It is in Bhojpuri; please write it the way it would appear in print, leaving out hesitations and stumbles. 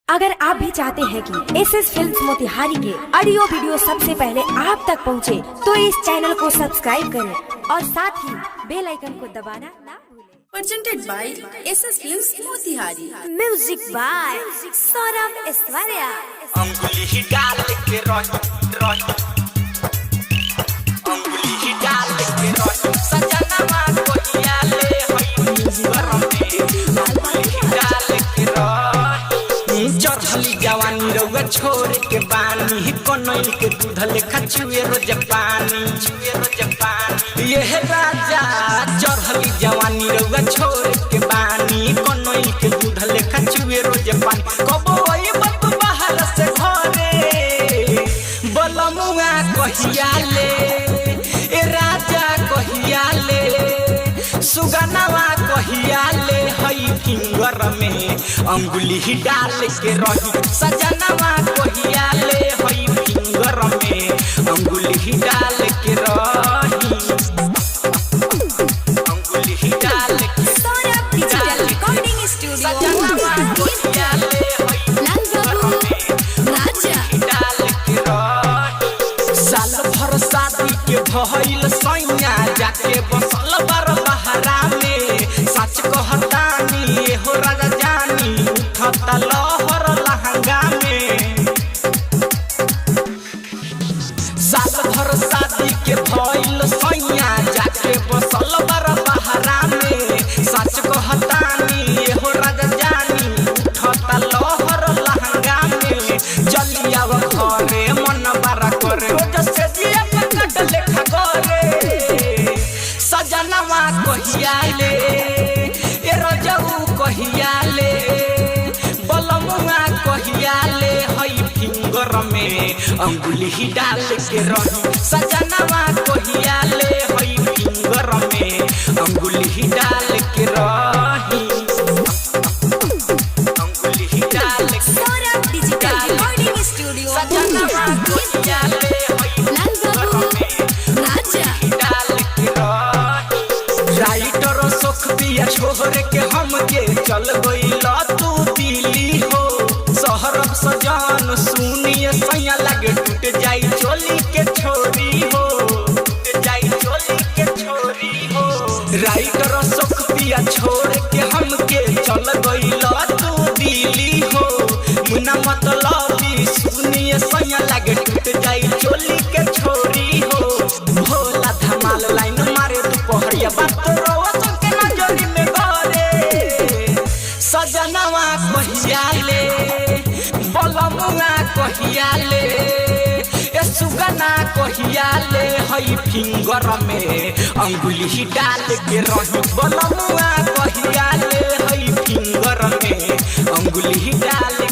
अगर आप भी चाहते हैं कि एसएस फिल्म्स मोतिहारी के ऑडियो वीडियो सबसे पहले आप तक पहुंचे, तो इस चैनल को सब्सक्राइब करें और साथ ही बेल आइकन को दबाना ना भूलें। Presented by SS Films Motihari. Music by Saurabh Aishwarya. अंगुली ही डाल के अंगुली ही डाल के सजनवा कोहिया ले होई गरम में अंगुली ही डाल के चढ़ली जवानी रउआ छोड़ के बानी कनैल के दूध लेखा छुए रोज पानी ये राजा चढ़ली जवानी रउआ छोड़ के बानी कनैल के दूध लेखा छुए रोज पानी कबो आई बत बाहर से घरे बलमुआ कहिया ले ए राजा कहिया ले सुगनवा कहिया ले हई फिंगर में अंगुली ही डाल के रही सजनवा कहिया ले हई फिंगर में अंगुली ही डाल के रही अंगुली ही डाल के सौरभ डिजिटल रिकॉर्डिंग स्टूडियो सजनवा कहिया ले हई फिंगर में राजा डाल के रही साल भर शादी के भइल सैया जाके बसल बार बहरा में सच कहतानी हो राजा जानी उठता लहर लहंगा में साल भर शादी के भइल सैया जाके बसल बार बहरा में सच कहतानी हो राजा जानी उठता लहर लहंगा में जलिया घरे मन बारा करे जैसे दिया कट लेखा करे सजनवा कहिया ले ए रजऊ कहिया ले बलमुआ कहिया ले हई फिंगर में अंगुली ही डाल के रही सजनवा कहिया ले हई फिंगर में अंगुली ही डाल के रही अंगुली ही डाल के सौरभ डिजिटल रिकॉर्डिंग स्टूडियो सजनवा कहिया ले हई फिंगर में राजा डाल के रही राइटर सुख दिया छोड़ के हमके चल गइल तू दिल्ली हो शहर सजान सुनिए सैया लगे टूट जाई चोली के छोरी हो टूट जाई चोली के छोरी हो राइटर सुख दिया छोड़ के हमके चल गइल तू दिल्ली हो मुना मतलबी सुनिए सैया लगे टूट जाई चोली के छोरी हो भोला धमाल लाइन मारे दुपहरिया बात रोवा के नजरी में घरे सजनवा कहिया ले बलमुआ कहिया ले ए सुगना कहिया ले हई फिंगर में अंगुली ही डाल के रही बलमुआ कहिया ले हई फिंगर में अंगुली ही डाल